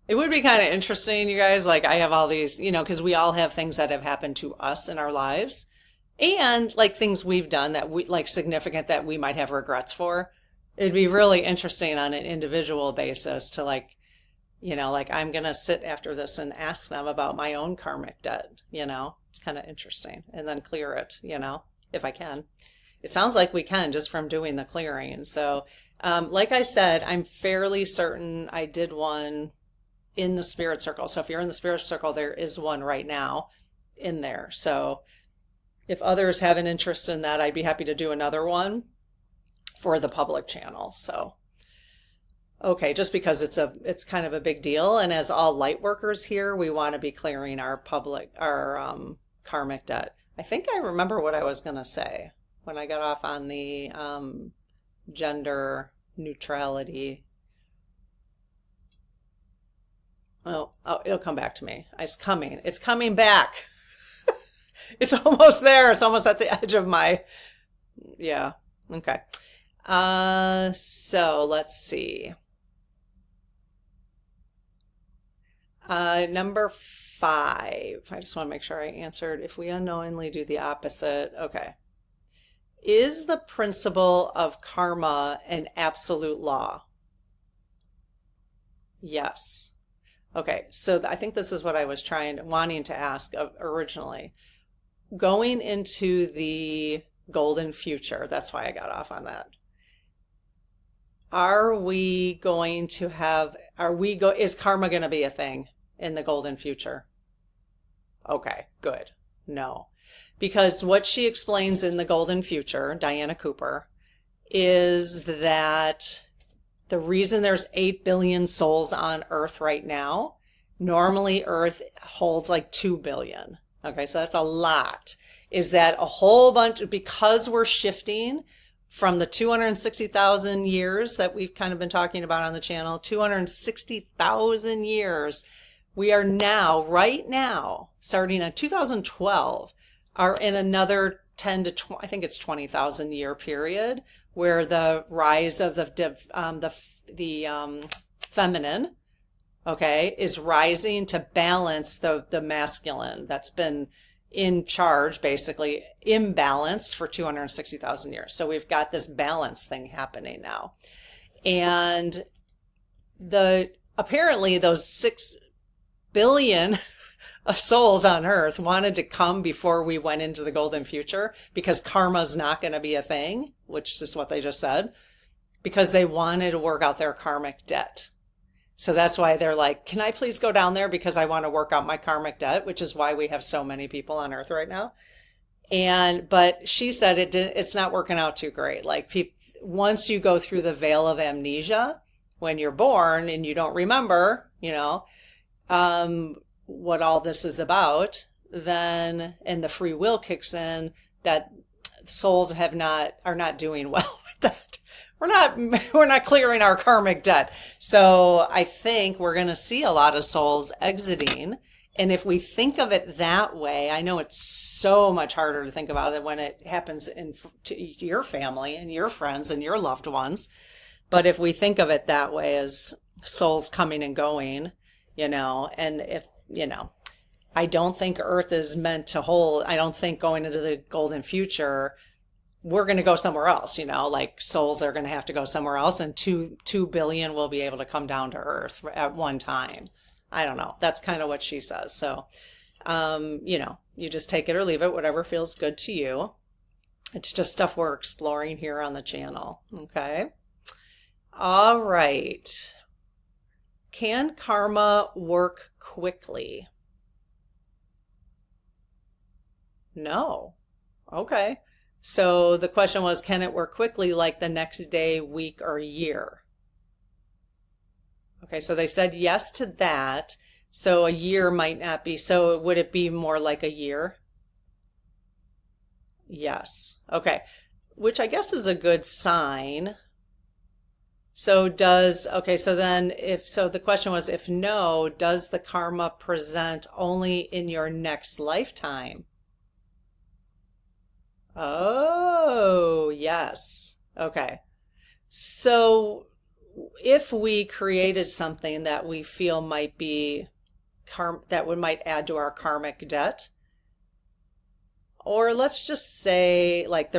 It would be kind of interesting, you guys. Like, I have all these, because we all have things that have happened to us in our lives and like things we've done that we like significant that we might have regrets for. It'd be really interesting on an individual basis to like, like I'm going to sit after this and ask them about my own karmic debt. It's kind of interesting and then clear it, if I can. It sounds like we can just from doing the clearing. So, like I said, I'm fairly certain I did one in the spirit circle. So if you're in the spirit circle, there is one right now in there. So if others have an interest in that, I'd be happy to do another one for the public channel. So, okay, just because it's kind of a big deal. And as all light workers here, we want to be clearing our karmic debt. I think I remember what I was going to say when I got off on the gender neutrality. Oh, it'll come back to me. It's coming. It's coming back. It's almost there. It's almost at the edge of my, yeah. Okay. So let's see. Number 5. I just want to make sure I answered. If we unknowingly do the opposite. Okay. Is the principle of karma an absolute law? Yes. Okay, so I think this is what I was wanting to ask originally. Going into the golden future, that's why I got off on that. Is karma going to be a thing in the golden future? Okay, good. No. Because what she explains in the golden future, Diana Cooper, is that the reason there's 8 billion souls on Earth right now, normally Earth holds like 2 billion. Okay, so that's a lot. Is that a whole bunch, because we're shifting from the 260,000 years that we've kind of been talking about on the channel, 260,000 years, we are now, right now, starting in 2012, are in another 10 to 20, I think it's 20,000 year period where the rise of the feminine, okay, is rising to balance the masculine that's been in charge, basically imbalanced for 260,000 years. So we've got this balance thing happening now. And apparently those 6 billion souls on Earth wanted to come before we went into the golden future because karma's not going to be a thing, which is what they just said, because they wanted to work out their karmic debt. So that's why they're like, can I please go down there because I want to work out my karmic debt, which is why we have so many people on Earth right now. But she said it's not working out too great. Like once you go through the veil of amnesia when you're born and you don't remember, what all this is about, then, and the free will kicks in, that souls are not doing well with that. We're not clearing our karmic debt. So I think we're going to see a lot of souls exiting. And if we think of it that way, I know it's so much harder to think about it when it happens to your family and your friends and your loved ones. But if we think of it that way as souls coming and going, and if, I don't think Earth is meant to hold, I don't think going into the golden future, we're going to go somewhere else, like souls are going to have to go somewhere else, and 2 billion will be able to come down to Earth at one time. I don't know. That's kind of what she says. So, you just take it or leave it, whatever feels good to you. It's just stuff we're exploring here on the channel. Okay. All right. Can karma work quickly? No. Okay. So the question was, can it work quickly, like the next day, week, or year? Okay, so they said yes to that. So a year might not be. So would it be more like a year? Yes. Okay. Which I guess is a good sign. So so then the question was, if no, does the karma present only in your next lifetime? Oh, yes. Okay. So if we created something that we feel might be might add to our karmic debt, or let's just say like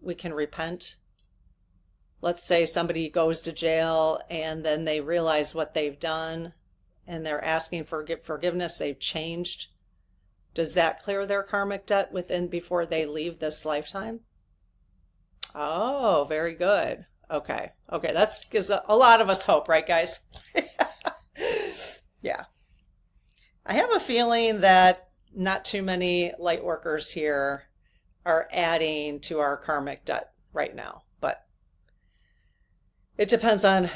we can repent. Let's say somebody goes to jail and then they realize what they've done and they're asking for forgiveness. They've changed. Does that clear their karmic debt before they leave this lifetime? Oh, very good. Okay. Okay. That gives a lot of us hope, right, guys? Yeah. I have a feeling that not too many light workers here are adding to our karmic debt right now, but it depends on,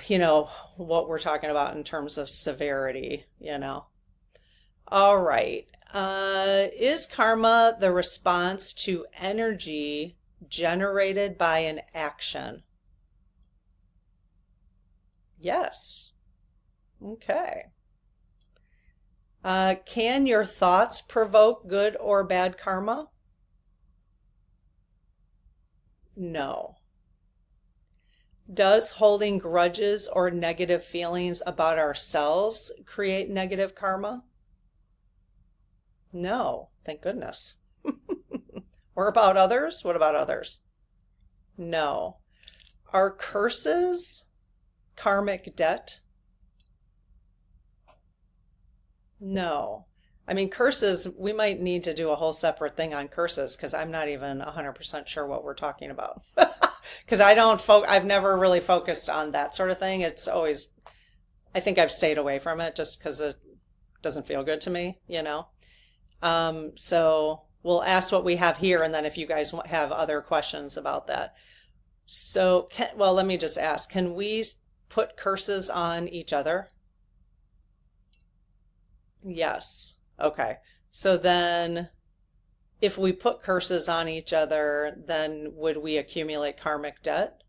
what we're talking about in terms of severity, All right. Is karma the response to energy generated by an action? Yes. Okay. Can your thoughts provoke good or bad karma? No. Does holding grudges or negative feelings about ourselves create negative karma? No, thank goodness. Or about others? What about others? No. Are curses karmic debt? No. I mean, curses, we might need to do a whole separate thing on curses because I'm not even 100% sure what we're talking about. Because I've never really focused on that sort of thing. It's always, I think I've stayed away from it just because it doesn't feel good to me, So we'll ask what we have here, and then if you guys have other questions about that. So, let me just ask, can we put curses on each other? Yes. Okay. So then if we put curses on each other, then would we accumulate karmic debt?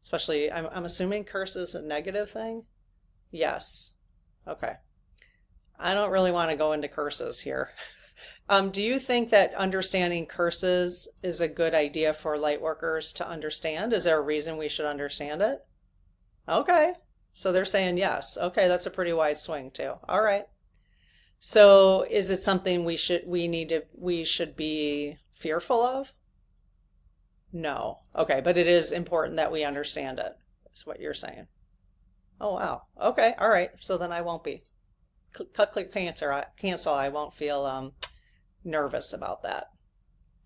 Especially, I'm assuming curse is a negative thing? Yes. Okay. I don't really want to go into curses here. Do you think that understanding curses is a good idea for light workers to understand? Is there a reason we should understand it? Okay. So they're saying yes. Okay, that's a pretty wide swing too. All right. So is it something we should be fearful of? No. Okay, but it is important that we understand it. That's what you're saying. Oh, wow. Okay, all right. So then I won't be. Click cancel. I won't feel nervous about that.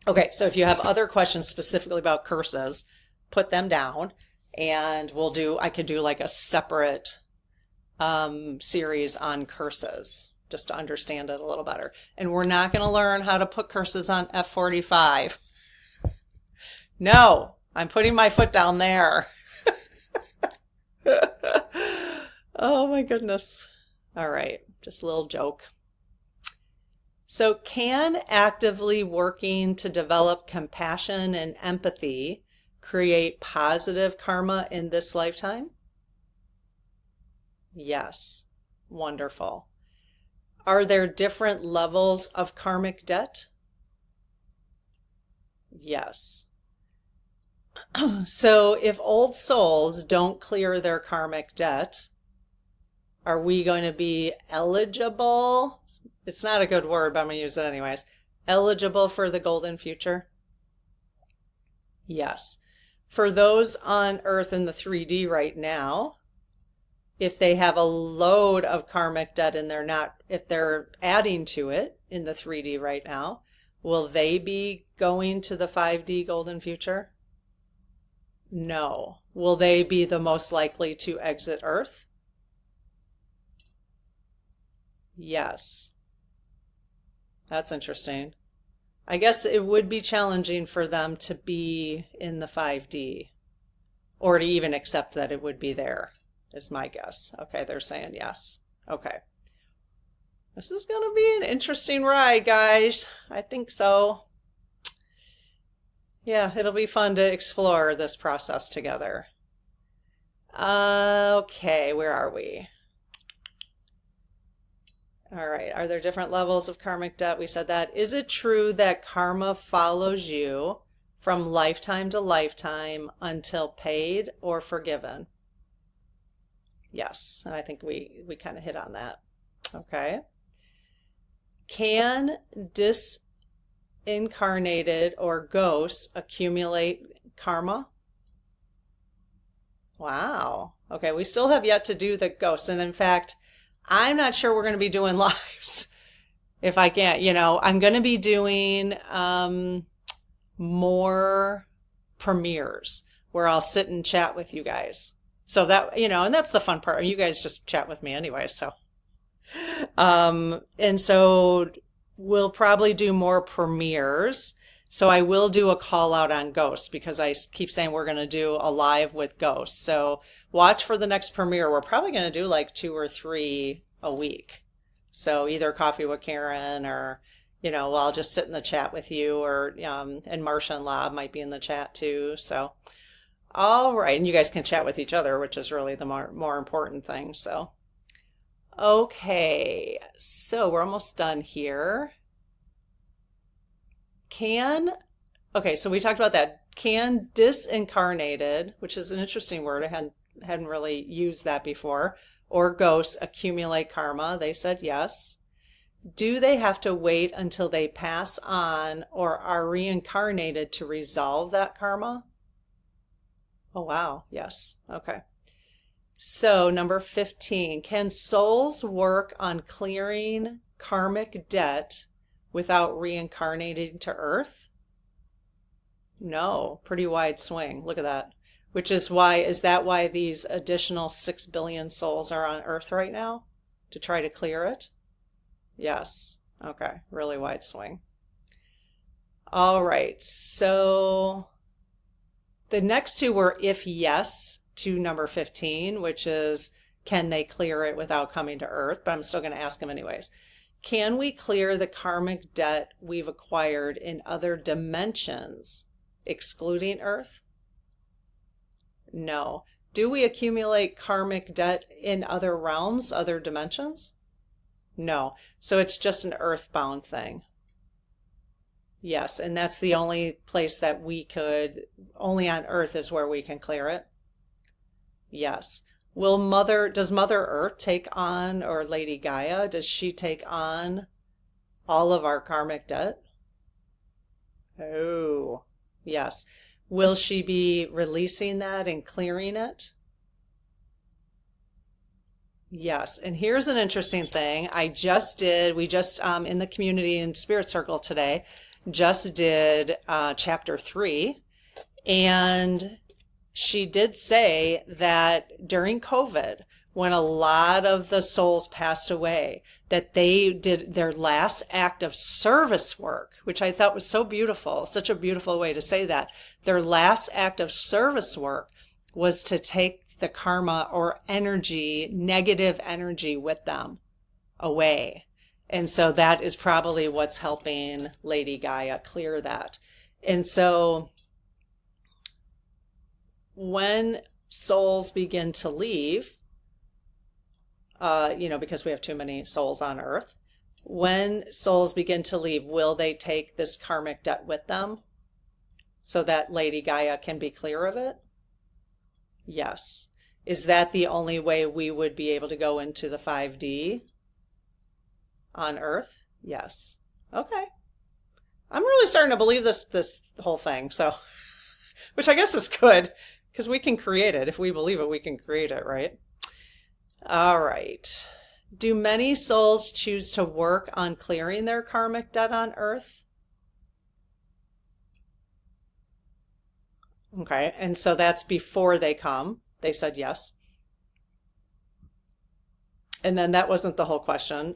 Okay, so if you have other questions specifically about curses, put them down, and I could do like a separate series on curses just to understand it a little better. And we're not going to learn how to put curses on F45. No, I'm putting my foot down there. Oh my goodness. All right, just a little joke. So can actively working to develop compassion and empathy create positive karma in this lifetime? Yes. Wonderful. Are there different levels of karmic debt? Yes. So if old souls don't clear their karmic debt, are we going to be eligible? It's not a good word, but I'm going to use it anyways. Eligible for the golden future? Yes. For those on Earth in the 3D right now, if they have a load of karmic debt and if they're adding to it in the 3D right now, will they be going to the 5D golden future? No. Will they be the most likely to exit Earth? Yes. That's interesting. I guess it would be challenging for them to be in the 5D or to even accept that it would be there, is my guess. Okay, they're saying yes. Okay. This is going to be an interesting ride, guys. I think so. Yeah, it'll be fun to explore this process together. Okay, where are we? All right, are there different levels of karmic debt? We said that. Is it true that karma follows you from lifetime to lifetime until paid or forgiven? Yes. And I think we kind of hit on that. Okay. Can disincarnated or ghosts accumulate karma? Wow. Okay, we still have yet to do the ghosts. And in fact, I'm not sure we're going to be doing lives. If I can't, I'm going to be doing more premieres where I'll sit and chat with you guys. So that, and that's the fun part. You guys just chat with me anyway. So, and so we'll probably do more premieres. So I will do a call out on ghosts because I keep saying we're going to do a live with ghosts. So watch for the next premiere. We're probably going to do like 2 or 3 a week. So either Coffee with Karen or, I'll just sit in the chat with you, or, and Marsha and Lob might be in the chat too. So, all right. And you guys can chat with each other, which is really the more important thing. So, okay. So we're almost done here. Okay, so we talked about that. Can disincarnated, which is an interesting word, I hadn't really used that before, or ghosts accumulate karma? They said yes. Do they have to wait until they pass on or are reincarnated to resolve that karma? Oh, wow. Yes. Okay. So number 15, can souls work on clearing karmic debt without reincarnating to Earth? No, pretty wide swing. Look at that. Which is that why these additional 6 billion souls are on Earth right now? To try to clear it? Yes. Okay, really wide swing. All right, so the next 2 were if yes to number 15, which is can they clear it without coming to Earth? But I'm still going to ask them anyways. Can we clear the karmic debt we've acquired in other dimensions, excluding Earth? No. Do we accumulate karmic debt in other realms, other dimensions? No. So it's just an earthbound thing. Yes, and that's the only place that only on Earth is where we can clear it. Yes. Does Mother Earth take on, or Lady Gaia, does she take on all of our karmic debt? Oh, yes. Will she be releasing that and clearing it? Yes. And here's an interesting thing. We just in the community and spirit circle today, just did chapter 3. And she did say that during COVID, when a lot of the souls passed away, that they did their last act of service work, which I thought was so beautiful, such a beautiful way to say that. Their last act of service work was to take the karma or energy, negative energy with them away. And so that is probably what's helping Lady Gaia clear that. And so when souls begin to leave, because we have too many souls on Earth, when souls begin to leave, will they take this karmic debt with them so that Lady Gaia can be clear of it? Yes. Is that the only way we would be able to go into the 5D on Earth? Yes. Okay. I'm really starting to believe this whole thing, so, which I guess is good, because we can create it. If we believe it, we can create it, right? All right. Do many souls choose to work on clearing their karmic debt on Earth? Okay, and so that's before they come. They said yes. And then that wasn't the whole question.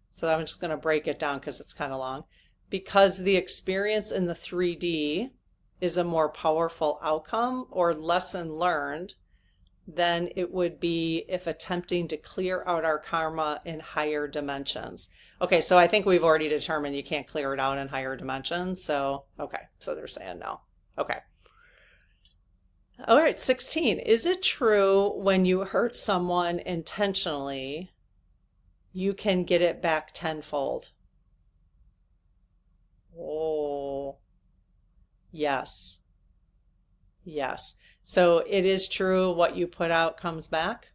So I'm just going to break it down because it's kind of long. Because the experience in the 3D is a more powerful outcome or lesson learned than it would be if attempting to clear out our karma in higher dimensions. Okay, so I think we've already determined you can't clear it out in higher dimensions. So, okay, so they're saying no. Okay. All right, 16. Is it true when you hurt someone intentionally, you can get it back tenfold? Oh, yes. Yes. So it is true what you put out comes back?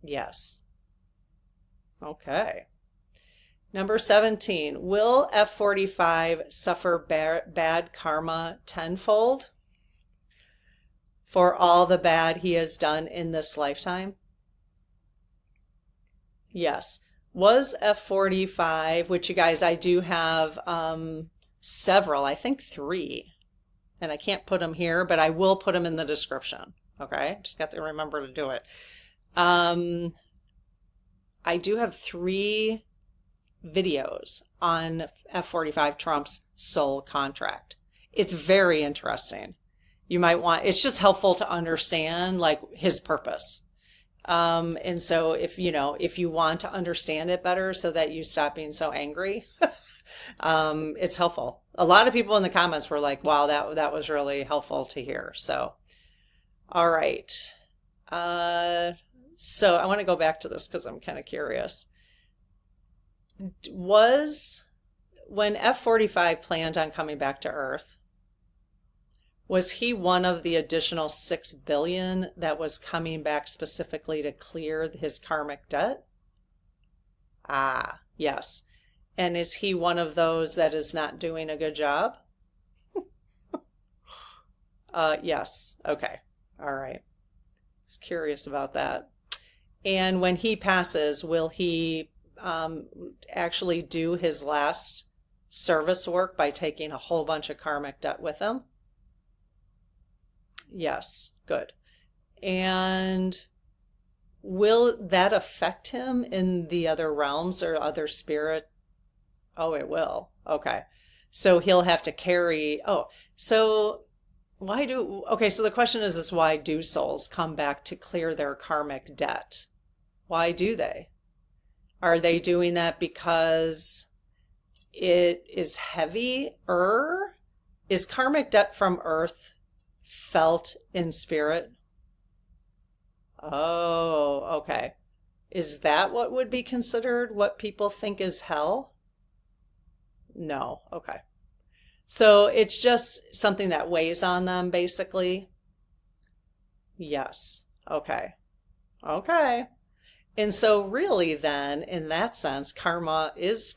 Yes. Okay. Number 17, will F45 suffer bad karma tenfold for all the bad he has done in this lifetime? Yes. Was F45, which you guys, I do have several, I think 3, and I can't put them here, but I will put them in the description. Okay, just got to remember to do it. I do have 3 videos on F45 Trump's soul contract. It's very interesting. You might want, it's just helpful to understand like his purpose. And so if you want to understand it better so that you stop being so angry, it's helpful. A lot of people in the comments were like, wow, that was really helpful to hear. So, all right. So I want to go back to this because I'm kind of curious. When F45 planned on coming back to Earth, was he one of the additional 6 billion that was coming back specifically to clear his karmic debt? Ah, yes. And is he one of those that is not doing a good job? Yes. Okay. All right. I was curious about that. And when he passes, will he actually do his last service work by taking a whole bunch of karmic debt with him? Yes, good. And will that affect him in the other realms or other spirit? Oh, it will. Okay. So he'll have to carry, so so the question is why do souls come back to clear their karmic debt? Why do they? Are they doing that because it is heavier? Is karmic debt from Earth felt in spirit? Oh, okay. Is that what would be considered what people think is hell? No, okay. So it's just something that weighs on them, basically? Yes, okay. Okay. And so really then, in that sense, karma is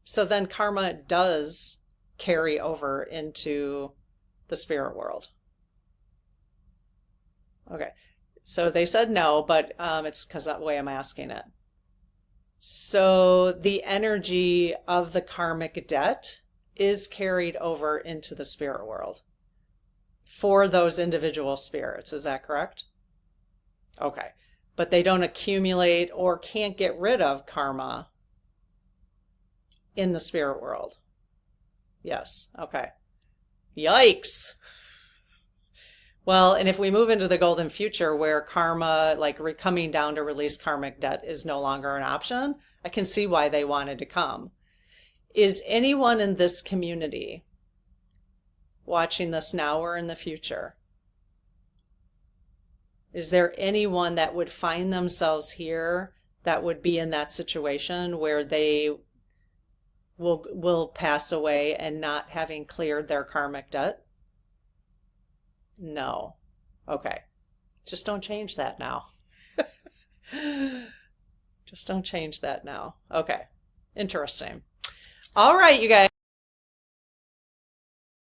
so then karma does carry over into the spirit world. Okay. So they said no, but it's because that way I'm asking it. So the energy of the karmic debt is carried over into the spirit world for those individual spirits. Is that correct? Okay. But they don't accumulate or can't get rid of karma in the spirit world. Yes. Okay. Yikes. Well, and if we move into the golden future where karma, like coming down to release karmic debt is no longer an option, I can see why they wanted to come. Is anyone in this community watching this now or in the future? Is there anyone that would find themselves here that would be in that situation where they will pass away and not having cleared their karmic debt? No. Okay. Just don't change that now. Just don't change that now. Okay. Interesting. All right, you guys.